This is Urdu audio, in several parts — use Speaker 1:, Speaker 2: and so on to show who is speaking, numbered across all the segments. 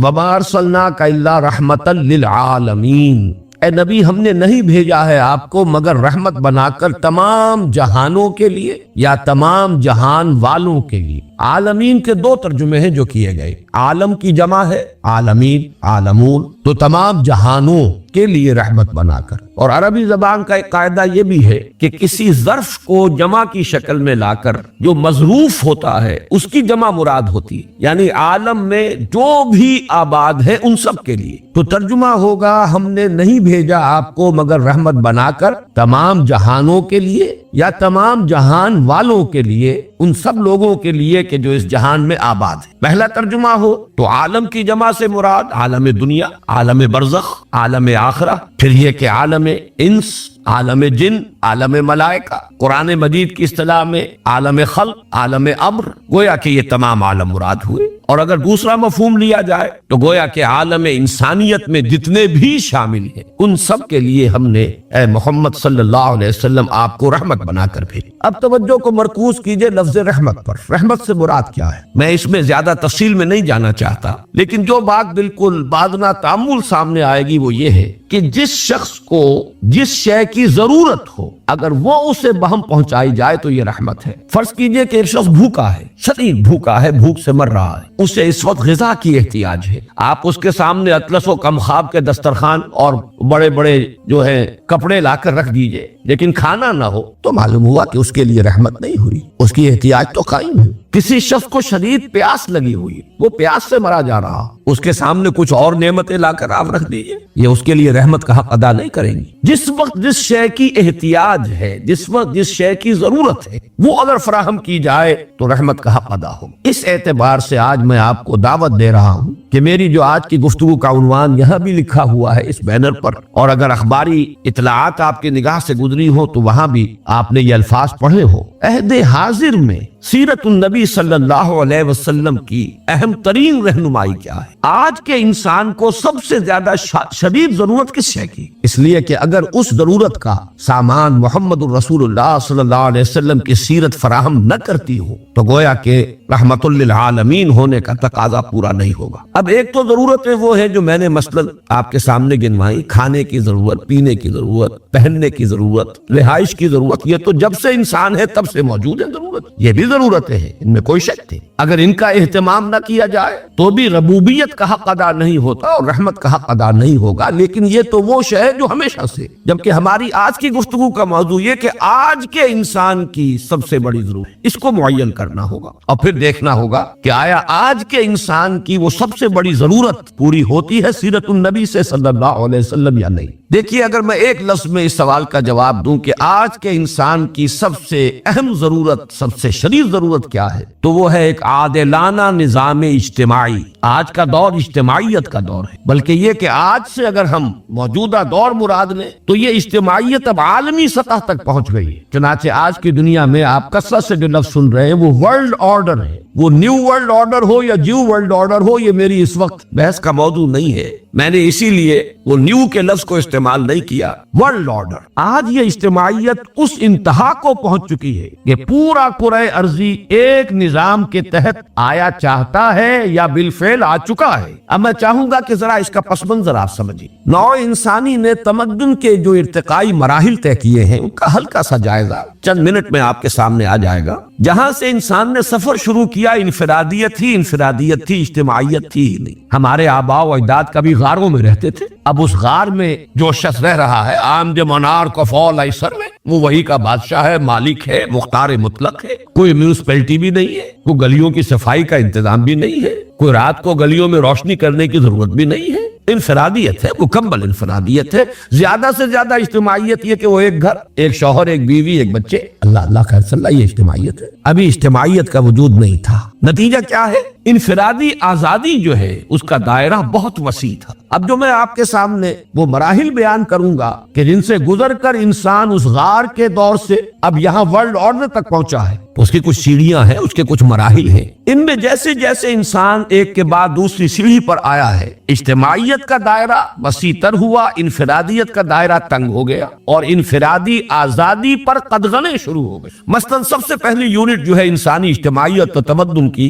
Speaker 1: وَمَا أَرْسَلْنَاكَ إِلَّا رَحْمَةً لِلْعَالَمِينَ، اے نبی ہم نے نہیں بھیجا ہے آپ کو مگر رحمت بنا کر تمام جہانوں کے لیے یا تمام جہان والوں کے لیے۔ عالمین کے دو ترجمے ہیں جو کیے گئے، عالم کی جمع ہے عالمین، عالمون، تو تمام جہانوں کے لیے رحمت بنا کر۔ اور عربی زبان کا ایک قاعدہ یہ بھی ہے کہ کسی ظرف کو جمع کی شکل میں لا کر جو مظروف ہوتا ہے اس کی جمع مراد ہوتی ہے، یعنی عالم میں جو بھی آباد ہے ان سب کے لیے۔ تو ترجمہ ہوگا ہم نے نہیں بھیجا آپ کو مگر رحمت بنا کر تمام جہانوں کے لیے یا تمام جہان والوں کے لیے، ان سب لوگوں کے لیے کہ جو اس جہان میں آباد ہے۔ پہلا ترجمہ ہو تو عالم کی جمع سے مراد عالم دنیا، عالم برزخ، عالم آخرہ، پھر یہ کہ عالم انس، عالم جن، عالم ملائکہ، قرآن مجید کی اصطلاح میں عالم خلق، عالم امر، گویا کہ یہ تمام عالم مراد ہوئے۔ اور اگر دوسرا مفہوم لیا جائے تو گویا کہ عالم انسانیت میں جتنے بھی شامل ہیں ان سب کے لیے ہم نے اے محمد صلی اللہ علیہ وسلم آپ کو رحمت بنا کر بھیجی۔ اب توجہ کو مرکوز کیجئے لفظ رحمت پر۔ رحمت سے مراد کیا ہے؟ میں اس میں زیادہ تفصیل میں نہیں جانا چاہتا، لیکن جو بات بالکل بادنا تعامل سامنے آئے گی وہ یہ ہے کہ جس شخص کو جس شے کی ضرورت ہو اگر وہ اسے بہم پہنچائی جائے تو یہ رحمت ہے۔ فرض کیجئے کہ ایک شخص بھوکا ہے، شدید بھوکا ہے، بھوک سے مر رہا ہے، اسے اس وقت غذا کی احتیاج ہے، آپ اس کے سامنے اطلس و کم خواب کے دسترخوان اور بڑے بڑے جو ہے کپڑے لا کر رکھ دیجئے لیکن کھانا نہ ہو تو معلوم ہوا کہ اس کے لیے رحمت نہیں ہوئی، اس کی احتیاج تو قائم ہے۔ کسی شخص کو شدید پیاس لگی ہوئی، وہ پیاس سے مرا جا رہا، اس کے سامنے کچھ اور نعمتیں لا کر آپ رکھ دیجئے، یہ اس کے لیے رحمت کا حق ادا نہیں کریں گی۔ جس وقت جس شے کی احتیاج ہے، جس وقت جس شے کی ضرورت ہے، وہ اگر فراہم کی جائے تو رحمت کا حق ادا ہوگا۔ اس اعتبار سے آج میں آپ کو دعوت دے رہا ہوں کہ میری جو آج کی گفتگو کا عنوان یہاں بھی لکھا ہوا ہے اس بینر پر، اور اگر اخباری اطلاعات آپ کی نگاہ سے گزری ہو تو وہاں بھی آپ نے یہ الفاظ پڑھے ہو، عہد حاضر میں سیرت النبی صلی اللہ علیہ وسلم کی اہم ترین رہنمائی کیا ہے؟ آج کے انسان کو سب سے زیادہ شدید ضرورت کس شے کی؟ اس لیے کہ اگر اس ضرورت کا سامان محمد الرسول اللہ صلی اللہ علیہ وسلم کی سیرت فراہم نہ کرتی ہو تو گویا کہ رحمت للعالمین ہونے کا تقاضا پورا نہیں ہوگا۔ اب ایک تو ضرورتیں وہ ہے جو میں نے مثلاً آپ کے سامنے گنوائی، کھانے کی ضرورت، پینے کی ضرورت، پہننے کی ضرورت، رہائش کی ضرورت، یہ تو جب سے انسان ہے تب سے موجود ہے ضرورت، یہ بھی ضرورتیں ہیں، ان میں کوئی شک نہیں۔ اگر ان کا اہتمام نہ کیا جائے تو بھی ربوبیت کا حق ادا نہیں ہوتا اور رحمت کا حق ادا نہیں ہوگا۔ لیکن یہ تو وہ شے ہے جو ہمیشہ سے، جبکہ ہماری آج کی گفتگو کا موضوع یہ کہ آج کے انسان کی سب سے بڑی ضرورت، اس کو معین کرنا ہوگا اور پھر دیکھنا ہوگا کہ آیا آج کے انسان کی وہ سب سے بڑی ضرورت پوری ہوتی ہے سیرت النبی سے صلی اللہ علیہ وسلم یا نہیں۔ دیکھیے اگر میں ایک لفظ میں اس سوال کا جواب دوں کہ آج کے انسان کی سب سے اہم ضرورت، سب سے شدید ضرورت کیا ہے، تو وہ ہے ایک عادلانہ نظام اجتماعی۔ آج کا دور اجتماعیت کا دور ہے، بلکہ یہ کہ آج سے اگر ہم موجودہ دور مراد لیں تو یہ اجتماعیت اب عالمی سطح تک پہنچ گئی ہے۔ چنانچہ آج کی دنیا میں آپ کثرت سے جو لفظ سن رہے ہیں وہ ورلڈ آرڈر ہے، وہ نیو ورلڈ آرڈر ہو یا جیو ورلڈ آرڈر ہو، یہ میری اس وقت بحث کا موضوع نہیں ہے، میں نے اسی لیے وہ نیو کے لفظ کو استعمال نہیں کیا، ورلڈ آرڈر۔ آج یہ اجتماعیت اس انتہا کو پہنچ چکی ہے کہ پورا کرۂ ارضی ایک نظام کے تحت آیا چاہتا ہے یا بالفعل آ چکا ہے۔ اب میں چاہوں گا کہ ذرا اس کا پس منظر آپ سمجھیں۔ نوع انسانی نے تمدن کے جو ارتقائی مراحل طے کیے ہیں ان کا ہلکا سا جائزہ چند منٹ میں آپ کے سامنے آ جائے گا۔ جہاں سے انسان نے سفر شروع کیا انفرادیت تھی، اجتماعیت تھی ہی نہیں۔ ہمارے آباء و اجداد کبھی غاروں میں رہتے تھے، اب اس غار میں جو شخص رہ رہا ہے آمد منار کو فول ایسر میں، وہ وہی کا بادشاہ ہے، مالک ہے، مختار مطلق ہے۔ کوئی میونسپلٹی بھی نہیں ہے، کوئی گلیوں کی صفائی کا انتظام بھی نہیں ہے، کوئی رات کو گلیوں میں روشنی کرنے کی ضرورت بھی نہیں ہے۔ انفرادیت ہے، مکمل انفرادیت ہے۔ زیادہ سے زیادہ اجتماعیت یہ کہ وہ ایک گھر، ایک شوہر، ایک بیوی، ایک بچے، اللہ خیر صلی اللہ، یہ اجتماعیت ہے۔ ابھی اجتماعیت کا وجود نہیں تھا۔ نتیجہ کیا ہے؟ انفرادی آزادی جو ہے اس کا دائرہ بہت وسیع تھا۔ اب جو میں آپ کے سامنے وہ مراحل بیان کروں گا کہ جن سے گزر کر انسان اس غار کے دور سے اب یہاں ورلڈ آرڈر تک پہنچا ہے، اس کی کچھ سیڑھیاں ہیں، اس کے کچھ مراحل ہیں۔ ان میں جیسے جیسے انسان ایک کے بعد دوسری سیڑھی پر آیا ہے، اجتماعیت کا دائرہ وسیع تر ہوا، انفرادیت کا دائرہ تنگ ہو گیا اور انفرادی آزادی پر قدغنیں شروع ہو گئی۔ مثلا سب سے پہلی یونٹ جو ہے انسانی اجتماعیت و تمدن کی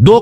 Speaker 1: 2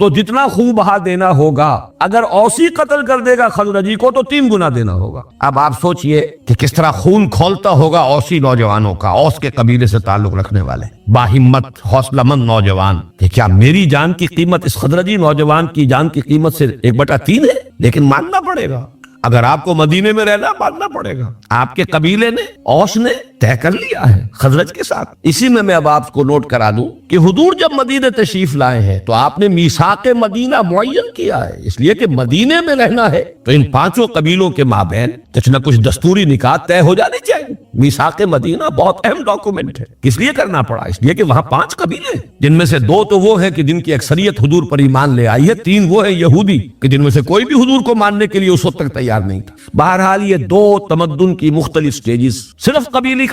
Speaker 1: تو جتنا خون بہا دینا ہوگا، اگر اوسی قتل کر دے گا خزرجی کو تو 3 گنا دینا ہوگا۔ اب آپ سوچئے کہ کس طرح خون کھولتا ہوگا اوسی نوجوانوں کا، اوس کے قبیلے سے تعلق رکھنے والے باہمت حوصلہ مند نوجوان، کہ کیا میری جان کی قیمت اس خزرجی نوجوان کی جان کی قیمت سے 1/3 ہے؟ لیکن ماننا پڑے گا، اگر آپ کو مدینے میں رہنا ماننا پڑے گا۔ آپ کے قبیلے نے، اوس نے طے کر لیا ہے خزرج کے ساتھ۔ اسی میں اب آپ کو نوٹ کرا دوں کہ حضور جب مدینے تشریف لائے ہیں تو آپ نے میثاق مدینہ معین کیا ہے، اس لیے کہ مدینے میں رہنا ہے تو ان 5 قبیلوں کے مابین کچھ نہ کچھ دستوری نکاح طے ہو جانی چاہیے۔ میثاق مدینہ بہت اہم ڈاکومنٹ ہے۔ کس لیے کرنا پڑا؟ اس لیے کہ وہاں 5 قبیلے ہیں، جن میں سے 2 تو وہ ہیں کہ جن کی اکثریت حضور پر ایمان لے آئی ہے، 3 وہ ہیں یہودی کہ جن میں سے کوئی بھی حضور کو ماننے کے لیے اس وقت تک تیار نہیں تھا۔ بہرحال یہ 2 تمدن کی مختلف سٹیجز، صرف قبیلے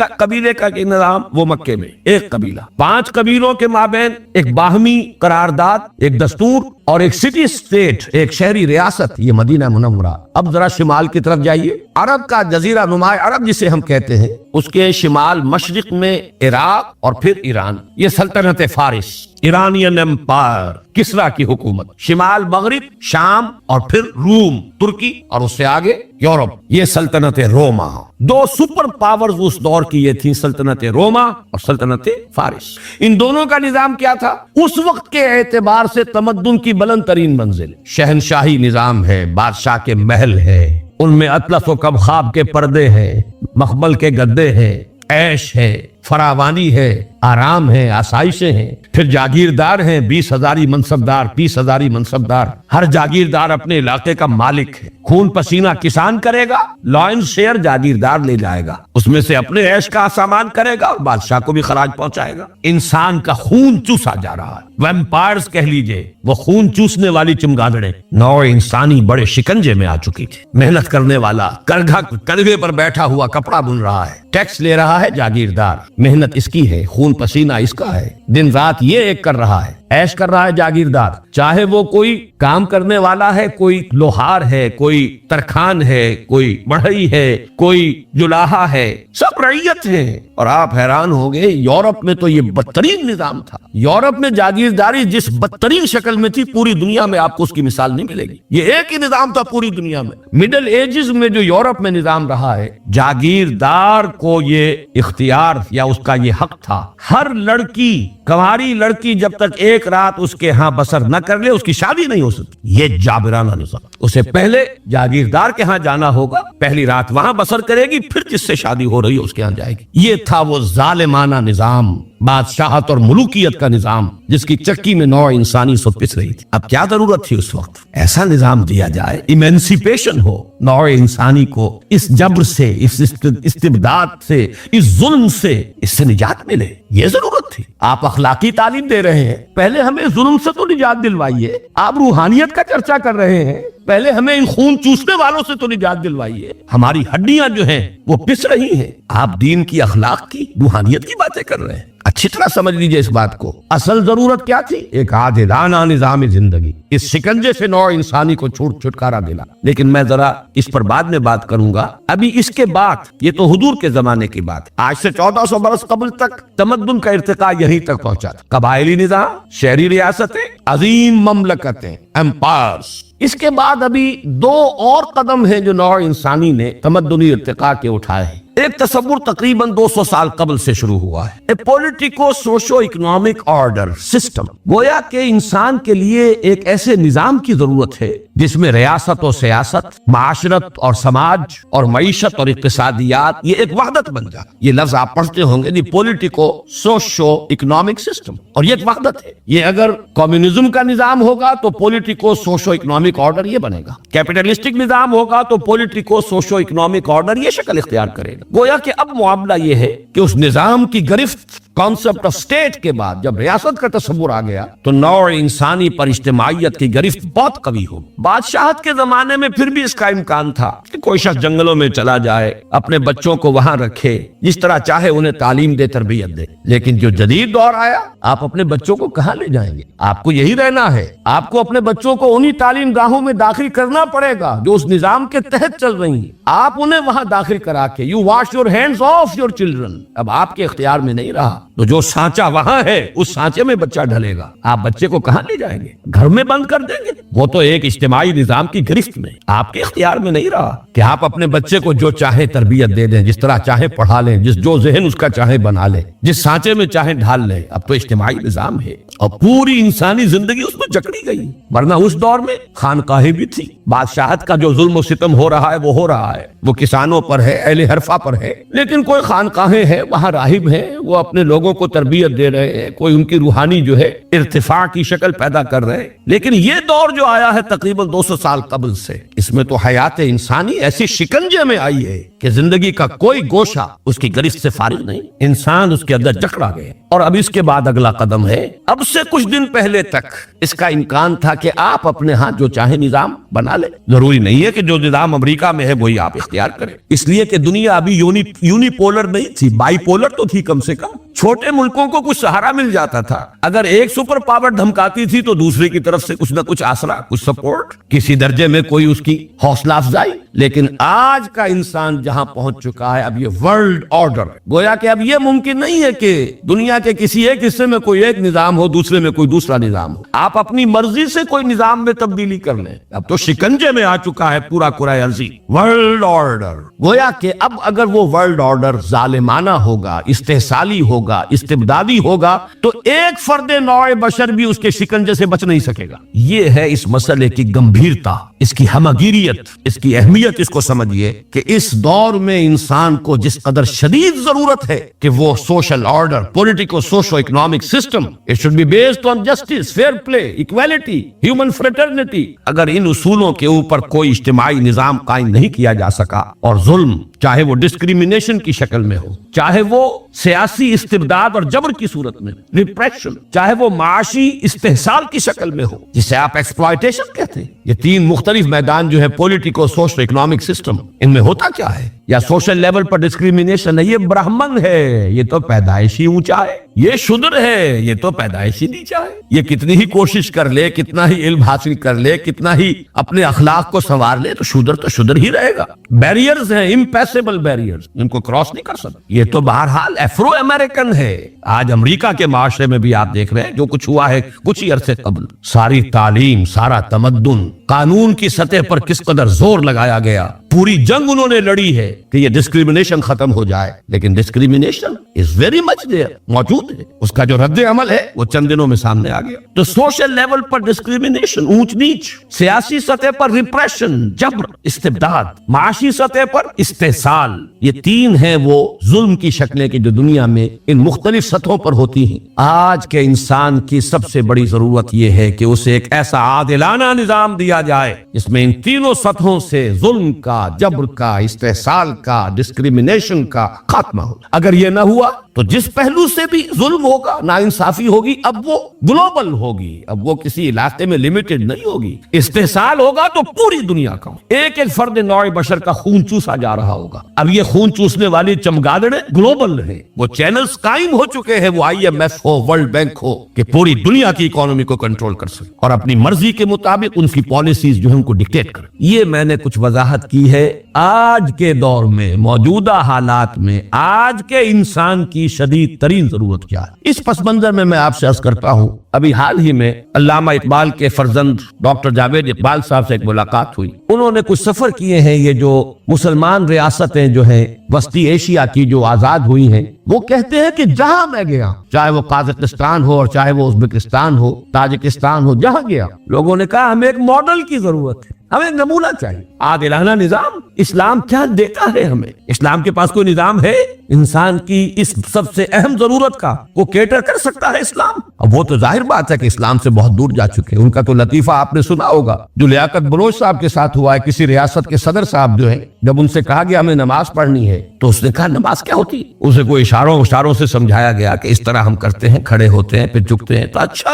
Speaker 1: کا نظام وہ مکے میں، ایک قبیلہ، 5 قبیلوں کے مابین ایک باہمی قرارداد، ایک دستور اور ایک سٹی اسٹیٹ، ایک شہری ریاست، یہ مدینہ منورہ۔ اب ذرا شمال کی طرف جائیے، عرب کا جزیرہ نما عرب جسے ہم کہتے ہیں، اس کے شمال مشرق میں عراق اور پھر ایران، یہ سلطنت فارس، ایرانین امپائر، کسرا کی حکومت، شمال مغرب شام اور پھر روم ترکی، اور اس سے آگے یورپ، یہ سلطنت روما۔ 2 سپر پاورز اس دور کی یہ تھی، سلطنت روما اور سلطنت فارس۔ ان دونوں کا نظام کیا تھا؟ اس وقت کے اعتبار سے تمدن کی بلند ترین منزل شہنشاہی نظام ہے، بادشاہ کے محل ہے، ان میں اطلس و کب خواب کے پردے ہیں، مخمل کے گدے ہیں، عیش ہے، فراوانی ہے، آرام ہے، آسائشیں ہیں، پھر جاگیردار ہیں، 20,000 منصبدار، 30,000 منصبدار، ہر جاگیردار اپنے علاقے کا مالک ہے، خون پسینہ کسان کرے گا، لائن شیئر جاگیردار لے جائے گا، اس میں سے اپنے عیش کا سامان کرے گا اور بادشاہ کو بھی خراج پہنچائے گا۔ انسان کا خون چوسا جا رہا ہے، ویمپائرز کہہ لیجئے، وہ خون چوسنے والی چمگادڑیں، نوع انسانی بڑے شکنجے میں آ چکی تھی۔ محنت کرنے والا کندھے پر بیٹھا ہوا کپڑا بن رہا ہے، ٹیکس لے رہا ہے جاگیردار، محنت اس کی ہے، خون پسینہ اس کا ہے، دن رات یہ ایک کر رہا ہے، عیش کر رہا ہے جاگیردار، چاہے وہ کوئی کام کرنے والا ہے، کوئی لوہار ہے، کوئی ترخان ہے، کوئی بڑھئی ہے، کوئی جلاحہ ہے، سب رعیت ہے۔ اور آپ حیران ہوں گے، یورپ میں تو یہ بدترین نظام تھا۔ یورپ میں جاگیرداری جس بدترین شکل میں تھی، پوری دنیا میں آپ کو اس کی مثال نہیں ملے گی۔ یہ ایک ہی نظام تھا پوری دنیا میں۔ مڈل ایجز میں جو یورپ میں نظام رہا ہے، جاگیردار کو یہ اختیار یا اس کا یہ حق تھا، ہر لڑکی، کنواری لڑکی جب تک ایک رات اس کے ہاں بسر نہ کر لے، اس کی شادی نہیں ہو سکتی۔ یہ جابرانہ نظام، اسے پہلے جاگیردار کے ہاں جانا ہوگا، پہلی رات وہاں بسر کرے گی، پھر جس سے شادی ہو رہی ہے اس کے ہاں جائے گی۔ یہ تھا وہ ظالمانہ نظام، بادشاہت اور ملوکیت کا نظام، جس کی چکی میں نوع انسانی سو پس رہی تھی۔ اب کیا ضرورت تھی اس وقت؟ ایسا نظام دیا جائے، ایمینسیپیشن ہو، نوع انسانی کو اس جبر سے، اس استبداد سے، اس ظلم سے، اس سے نجات ملے، یہ ضرورت تھی۔ آپ اخلاقی تعلیم دے رہے ہیں، پہلے ہمیں ظلم سے تو نجات دلوائیے۔ آپ روحانیت کا چرچا کر رہے ہیں، پہلے ہمیں ان خون چوسنے والوں سے تو نجات دلوائیے۔ ہماری ہڈیاں جو ہیں وہ پس رہی ہیں، آپ دین کی، اخلاق کی، روحانیت کی باتیں کر رہے ہیں۔ اچھی طرح سمجھ لیجئے اس بات کو۔ اصل ضرورت کیا تھی؟ ایک عادلانہ نظام زندگی، اس شکنجے سے نوع انسانی کو چھٹکارا دلا۔ لیکن میں ذرا اس پر بعد میں بات کروں گا۔ ابھی اس کے بعد، یہ تو حضور کے زمانے کی بات، آج سے 1400 برس قبل تک تمدن کا ارتقاء یہیں تک پہنچا تھا۔ قبائلی نظام، شہری ریاستیں، عظیم مملکتیں، امپائرز۔ اس کے بعد ابھی 2 اور قدم ہیں جو نوع انسانی نے تمدنی ارتقاء کے اٹھائے ہیں۔ ایک تصور تقریباً 200 سال قبل سے شروع ہوا ہے، a politico socio economic order system. گویا کہ انسان کے لیے ایک ایسے نظام کی ضرورت ہے جس میں ریاست و سیاست، معاشرت اور سماج اور معیشت اور اقتصادیات، یہ ایک وحدت بن جائے۔ یہ لفظ آپ پڑھتے ہوں گے، دی پولیٹیکو سوشو اکنامک سسٹم، اور یہ ایک وحدت ہے۔ یہ اگر کمیونزم کا نظام ہوگا تو پولیٹیکو سوشو اکنامک آرڈر یہ بنے گا، کیپٹلسٹک نظام ہوگا تو پولیٹیکو سوشو اکنامک آرڈر یہ شکل اختیار کرے گا۔ گویا کہ اب معاملہ یہ ہے کہ اس نظام کی گرفت، کانسیپٹ آف اسٹیٹ کے بعد جب ریاست کا تصور آ گیا تو نوع انسانی پر اجتماعیت کی گرفت بہت قوی ہو۔ بادشاہت کے زمانے میں پھر بھی اس کا امکان تھا کہ کوئی شخص جنگلوں میں چلا جائے، اپنے بچوں کو وہاں رکھے، جس طرح چاہے انہیں تعلیم دے، تربیت دے۔ لیکن جو جدید دور آیا، آپ اپنے بچوں کو کہاں لے جائیں گے؟ آپ کو یہی رہنا ہے، آپ کو اپنے بچوں کو انہی تعلیم گاہوں میں داخل کرنا پڑے گا جو اس نظام کے تحت چل رہی ہیں۔ آپ انہیں وہاں داخل کرا کے، you wash your hands off your children. اب آپ کے اختیار میں نہیں رہا تو جو سانچہ وہاں ہے اس سانچے میں بچہ ڈھلے گا. آپ بچے کو کہاں لے جائیں گے؟ گھر میں بند کر دیں گے؟ وہ تو ایک اجتماعی نظام کی گرفت میں آپ کے اختیار میں نہیں رہا کہ آپ اپنے بچے کو جو چاہے تربیت دے دیں, جس طرح چاہے پڑھا لیں, جو ذہن اس کا چاہے بنا لیں, جس سانچے میں چاہے ڈھال لیں. اب تو اجتماعی نظام ہے اور پوری انسانی زندگی اس میں جکڑی گئی. ورنہ اس دور میں خانقاہیں بھی تھی. بادشاہت کا جو ظلم و ستم ہو رہا ہے وہ ہو رہا ہے, وہ کسانوں پر ہے, اہل حرفہ پر ہے, لیکن کوئی خانقاہیں ہیں, وہاں راہب ہیں, وہ اپنے لوگوں کو تربیت دے رہے ہیں, کوئی ان کی روحانی جو ہے ارتفاع کی شکل پیدا کر رہے ہیں. لیکن یہ دور جو آیا ہے تقریباً 200 سال قبل سے, اس میں تو حیات انسانی ایسی شکنجے میں آئی ہے کہ زندگی کا کوئی گوشہ اس کی گرفت سے فارغ نہیں. انسان اس کے اندر جکڑا گیا. اور اب اس کے بعد اگلا قدم ہے, اب سے کچھ دن پہلے تک اس کا امکان تھا کہ آپ اپنے ہاں جو چاہے نظام بنا لیں. ضروری نہیں ہے کہ جو نظام امریکہ میں ہے وہی آپ اختیار کریں, اس لیے کہ دنیا ابھی یونی پولر نہیں تھی, بائی پولر تو تھی. کم سے کم چھوٹے ملکوں کو کچھ سہارا مل جاتا تھا. اگر ایک سپر پاور دھمکاتی تھی تو دوسرے کی طرف سے کچھ نہ کچھ آسرا, کچھ سپورٹ, کسی درجے میں کوئی اس کی حوصلہ افزائی. لیکن آج کا انسان جہاں پہنچ چکا ہے, اب یہ ورلڈ آرڈر, گویا کہ اب یہ ممکن نہیں ہے کہ دنیا کے کسی ایک حصے میں کوئی ایک نظام ہو, دوسرے میں کوئی دوسرا نظام ہو. آپ اپنی مرضی سے کوئی نظام میں تبدیلی کر لیں. اب تو شکنجے میں آ چکا ہے پورا کرۂ ارضی ورلڈ آرڈر. گویا کہ اب اگر وہ ورلڈ آرڈر ظالمانہ ہوگا, استحصالی ہوگا, استبدادی ہوگا, تو ایک فرد نوع بشر بھی اس کے شکنجے سے بچ نہیں سکے گا. یہ ہے اس مسئلے کی گمبھیرتا, اس کی ہمگیریت, اس کی اہمیت. اس کو سمجھیے کہ اس دور میں انسان کو جس قدر شدید ضرورت ہے کہ وہ social order, politico socio economic system, it should be based on justice, fair play, equality, human fraternity. اگر ان اصولوں کے اوپر کوئی اجتماعی نظام قائم نہیں کیا جا سکا, اور ظلم چاہے وہ ڈسکریمنیشن کی شکل میں ہو, چاہے وہ سیاسی استبداد اور جبر کی صورت میں, ریپریشن, چاہے وہ معاشی استحصال کی شکل میں ہو, جسے آپ ایکسپلائٹیشن کہتے ہیں. یہ تین مختلف میدان جو ہے, پولیٹیکو سوشل اکنامک سسٹم, ان میں ہوتا کیا ہے؟ یا سوشل لیول پر ڈسکریمنیشن ہے, یہ برہمن ہے, یہ تو پیدائشی اونچا ہے, یہ شودر ہے, یہ تو پیدائشی نیچا ہے. یہ کتنی ہی کوشش کر لے, کتنا ہی علم حاصل کر لے, کتنا ہی اپنے اخلاق کو سنوار لے, تو شودر ہی رہے گا. بیریئرز ہیں, امپیسیبل بیریئرز, ان کو کراس نہیں کر سکتا. یہ تو بہرحال افرو امریکن ہے. آج امریکہ کے معاشرے میں بھی آپ دیکھ رہے ہیں جو کچھ ہوا ہے کچھ ہی عرصے قبل. ساری تعلیم, سارا تمدن, قانون کی سطح پر کس قدر زور لگایا گیا, پوری جنگ انہوں نے لڑی ہے کہ یہ ڈسکریمنیشن ختم ہو جائے. لیکن discrimination is very much there, موجود ہے. اس کا جو رد عمل ہے وہ چند دنوں میں سامنے آ گیا. تو سوشل لیول پر ڈسکریمنیشن, اونچ نیچ, سیاسی سطح پر ریپریشن, جبر, استبداد, معاشی سطح پر استحصال, یہ تین ہیں وہ ظلم کی شکلیں کہ جو دنیا میں ان مختلف سطحوں پر ہوتی ہیں. آج کے انسان کی سب سے بڑی ضرورت یہ ہے کہ اسے ایک ایسا عادلانہ نظام دیا جائے جس میں ان تینوں سطحوں سے ظلم کا, جبر کا, استحصال کا, ڈسکریمنیشن کا خاتمہ ہو. اگر یہ نہ ہوا تو جس پہلو سے بھی ظلم ہوگا, ناانصافی ہوگی, اب وہ گلوبل ہوگی, اب وہ کسی علاقے میں لمیٹڈ نہیں ہوگی. استحصال ہوگا تو پوری دنیا کا, ایک ایک فرد نوع بشر کا خون چوسا جا رہا ہوگا. اب یہ خون چوسنے والی چمگادڑیں گلوبل ہیں, وہ چینلز قائم ہو چکے ہیں, وہ IMF ہو, ورلڈ بینک ہو, کہ پوری دنیا کی اکانومی کو کنٹرول کر سکے اور اپنی مرضی کے مطابق ان کی پالیسیز جو ہیں ان کو ڈکٹیٹ کرے. یہ میں نے کچھ وضاحت کی ہے. آج کے دور میں, موجودہ حالات میں, آج کے انسان کی شدید ترین ضرورت کیا ہے؟ اس پس منظر میں آپ سے عرض کرتا ہوں, ابھی حال ہی میں علامہ اقبال کے فرزند ڈاکٹر جاوید اقبال صاحب سے ایک ملاقات ہوئی. انہوں نے کچھ سفر کیے ہیں. یہ جو مسلمان ریاستیں جو ہیں وسطی ایشیا کی جو آزاد ہوئی ہیں, وہ کہتے ہیں کہ جہاں میں گیا, چاہے وہ قازقستان ہو اور چاہے وہ ازبکستان ہو, تاجکستان ہو, جہاں گیا, لوگوں نے کہا ہمیں ایک ماڈل کی ضرورت ہے, ہمیں ایک نمونہ چاہیے, عادلانہ نظام. اسلام کیا دیتا ہے ہمیں؟ اسلام کے پاس کوئی نظام ہے انسان کی اس سب سے اہم ضرورت کا وہ کیٹر کر سکتا ہے اسلام؟ اب وہ تو ظاہر بات ہے کہ اسلام سے بہت دور جا چکے ہیں. ان کا تو لطیفہ آپ نے سنا ہوگا جو لیاقت بلوچ صاحب کے ساتھ ہوا ہے. کسی ریاست کے صدر صاحب جو ہے, جب ان سے کہا گیا ہمیں نماز پڑھنی ہے, تو اس نے کہا نماز کیا ہوتی؟ اسے کوئی اشاروں سے سمجھایا گیا کہ اس طرح ہم کرتے ہیں, کھڑے ہوتے ہیں پھر جھکتے ہیں. تو اچھا,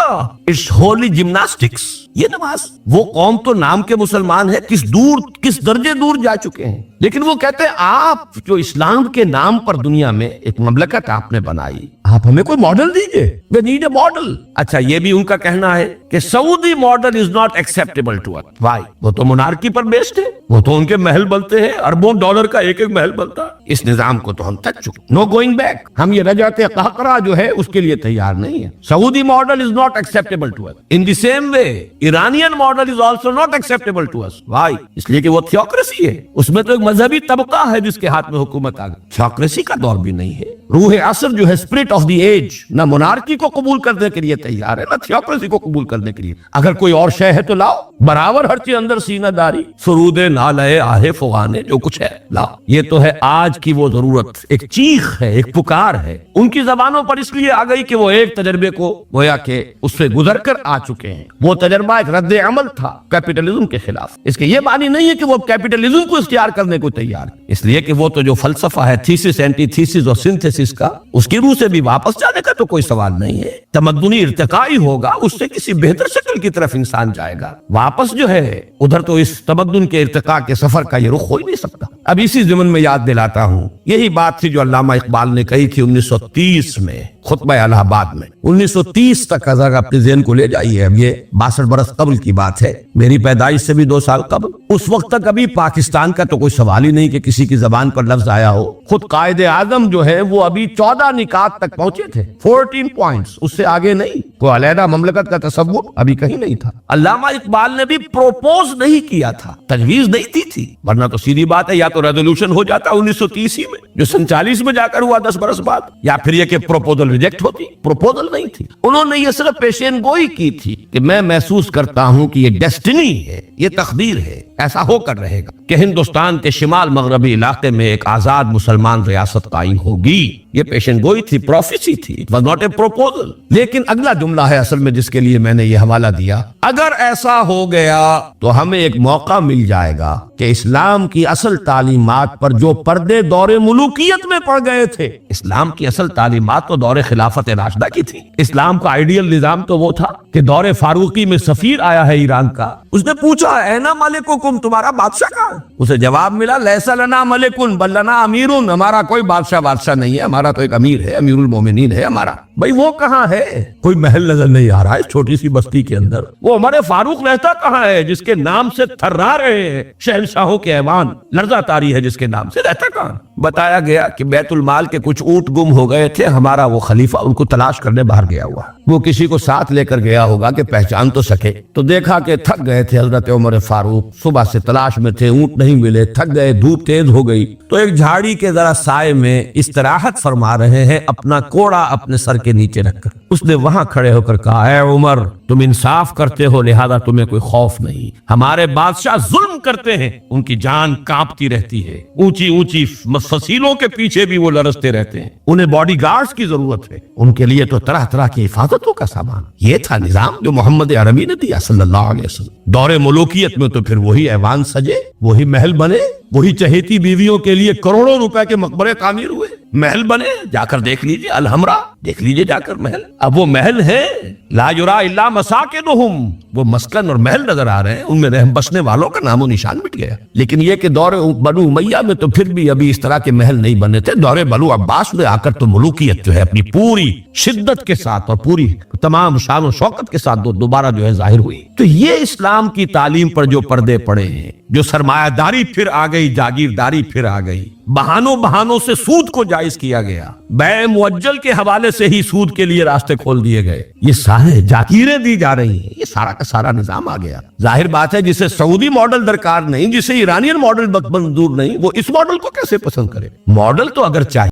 Speaker 1: اٹس ہولی جمناسٹکس, یہ نماز. وہ قوم تو نام کے مسلمان ہے, کس درجے دور جا چکے ہیں. لیکن وہ کہتے ہیں آپ جو اسلام کے نام پر دنیا میں ایک مملکت آپ نے بنائی, آپ ہمیں کوئی ماڈل دیجئے. We need a model. اچھا یہ بھی ان کا کہنا ہے کہ Saudi model is not acceptable to us. Why? وہ تو monarchy پر بیسڈ ہے, وہ تو ان کے محل بنتے ہیں, اربوں ڈالر کا ایک ایک محل بنتا. اس نظام کو تو ہم تک چکے. No going back. ہم یہ رجعت قہقرہ جو ہے اس کے لیے تیار نہیں ہے. Saudi model is not acceptable to us. In the same way, Iranian model is also not acceptable to us. Why? اس لیے کہ وہ تھیوکریسی ہے, اس میں تو ایک مذہبی طبقہ ہے جس کے ہاتھ میں حکومت آ گئی. تھیوکریسی کا دور بھی نہیں ہے. روح عصر جو ہے, اسپرٹ آف دی ایج, نہ monarchy کو قبول کرنے کے لیے تیار ہے, نہ تھیوکریسی کو قبول کرنے کے لیے. اگر کوئی اور شے ہے تو لاؤ, برابر ہر چیز اندر سینہ داری, سرود نالے آہ فغانے, جو کچھ ہے لاؤ. یہ تو ہے آج کی وہ ضرورت, ایک چیخ ہے, ایک پکار ہے ان کی زبانوں پر, اس لیے آ گئی کہ وہ ایک تجربے کو گویا کہ اس سے گزر کر آ چکے ہیں. وہ تجربہ ایک رد عمل تھا کیپٹلزم کے خلاف. اس کے یہ معنی نہیں ہے کہ وہ کیپٹلزم کو اختیار کرنے کو تیار ہے, اس لیے کہ وہ تو جو فلسفہ ہے تھیسس اینٹی تھیسس اور سنتھیسس کا, اس کی روح سے بھی واپس جانے کا تو کوئی سوال نہیں ہے. تمدنی ارتقائی ہوگا, اس سے کسی بہتر شکل کی طرف انسان جائے گا. واپس جو ہے ادھر تو اس تمدن کے ارتقاء کے سفر کا یہ رخ ہو ہی نہیں سکتا. اب اسی ضمن میں یاد دلاتا ہوں, یہی بات تھی جو علامہ اقبال نے کہی تھی 1930 میں خطبہ الہ آباد میں. 1930 تک اگر اپنے ذہن کو لے جائیے, اب یہ 62 برس قبل کی بات ہے, میری پیدائش سے بھی 2 سال قبل. اس وقت تک ابھی پاکستان کا تو کوئی سوال ہی نہیں کہ کسی کی زبان پر لفظ آیا ہو. خود قائد اعظم جو ہے وہ ابھی 14 نکات تک پہنچے تھے, 14 پوائنٹس, اس سے آگے نہیں. کوئی علیحدہ مملکت کا تصور ابھی کہیں نہیں تھا. علامہ اقبال نے بھی پروپوز نہیں کیا تھا, تجویز نہیں دی تھی, ورنہ تو سیدھی بات ہے یا تو ریزولوشن ہو جاتا 1930 میں جو 47 میں جا کر ہوا 10 برس بعد, یا پھر یہ کہ پروپوزل ریجیکٹ ہوتی. پروپوزل نہیں تھی. انہوں نے یہ صرف پیشین گوئی کی تھی کہ میں محسوس کرتا ہوں کہ یہ ڈیسٹنی ہے, یہ تقدیر ہے, ایسا ہو کر رہے گا کہ ہندوستان کے شمال مغربی علاقے میں ایک آزاد مسلمان ریاست قائم ہوگی. یہ پیشین گوئی تھی, پروفیسی تھی, it was not a proposal. لیکن اگلا جملہ ہے اصل میں جس کے لیے میں نے یہ حوالہ دیا, اگر ایسا ہو گیا تو ہمیں ایک موقع مل جائے گا کہ اسلام کی اصل تعلیمات پر جو پردے دور ملوکیت میں پڑ گئے تھے, اسلام کی اصل تعلیمات تو دور خلافت راشدہ کی تھی. اسلام کا آئیڈیل نظام تو وہ تھا کہ دور فاروقی میں سفیر آیا ہے ایران کا, اس نے پوچھا اینا ملککم, تمہارا بادشاہ کہاں؟ اسے جواب ملا لیس لنا ملکن بل لنا امیرن, ہمارا کوئی بادشاہ نہیں ہے, ہمارا تو ایک امیر ہے, امیر المومنین ہے ہمارا. بھئی وہ کہاں ہے؟ کوئی محل نظر نہیں آ رہا ہے چھوٹی سی بستی کے اندر. وہ ہمارے فاروق رہتا کہاں ہے جس کے نام سے تھرا رہے ہیں شہنشاہوں کے ایوان, لرزہ طاری ہے جس کے نام سے, رہتا کہاں؟ بتایا گیا کہ بیت المال کے کچھ اونٹ گم ہو گئے تھے, ہمارا وہ خلیفہ ان کو تلاش کرنے باہر گیا ہوا. وہ کسی کو ساتھ لے کر گیا ہوگا کہ پہچان تو سکے. تو دیکھا کہ تھک گئے تھے حضرت عمر فاروق, صبح سے تلاش میں تھے, اونٹ نہیں ملے, تھک گئے, دھوپ تیز ہو گئی, تو ایک جھاڑی کے ذرا سائے میں استراحت فرما رہے ہیں اپنا کوڑا اپنے سر کے نیچے رکھ کر. اس نے وہاں کھڑے ہو کر کہا اے عمر, تم انصاف کرتے ہو لہذا تمہیں کوئی خوف نہیں. ہمارے بادشاہ ظلم کرتے ہیں, ان کی جان کانپتی رہتی ہے, اونچی اونچی فصیلوں کے پیچھے بھی وہ لرزتے رہتے ہیں, انہیں باڈی گارڈز کی ضرورت ہے, ان کے لیے تو طرح طرح کی حفاظتوں کا سامان. یہ تھا نظام جو محمد عربی نے دیا صلی اللہ علیہ وسلم. دور ملوکیت میں تو پھر وہی ایوان سجے, وہی محل بنے, وہی چہیتی بیویوں کے لیے کروڑوں روپے کے مقبرے تعمیر ہوئے, محل بنے. جا کر دیکھ لیجئے الحمرا, دیکھ لیجئے جا کر محل. اب وہ محل ہے لا یرا الا مساکنہم, وہ مسکن اور محل نظر آ رہے ہیں, ان میں رہن بسنے والوں کا نام و نشان مٹ گیا. لیکن یہ کہ دور بنو امیہ میں تو پھر بھی ابھی اس طرح کے محل نہیں بنے تھے. دور بنو عباس میں آ کر تو ملوکیت جو ہے اپنی پوری شدت کے ساتھ اور پوری تمام شان و شوکت کے ساتھ دوبارہ جو ہے ظاہر ہوئی. تو یہ اسلام کی تعلیم پر جو پردے پڑے ہیں, جو سرمایہ داری پھر آ گئی, جاگیرداری پھر آ گئی, بہانوں سے سود کو جائز کیا گیا, بیع معجل کے حوالے سے ہی سود کے لیے راستے کھول دیے گئے, یہ سارے جاگیریں دی جا رہی ہیں, یہ سارا کا سارا نظام آ گیا. ظاہر بات ہے جسے سعودی ماڈل درکار نہیں, جسے ایرانین ماڈل منظور نہیں, وہ اس ماڈل کو کیسے پسند کرے؟ ماڈل تو اگر چاہیے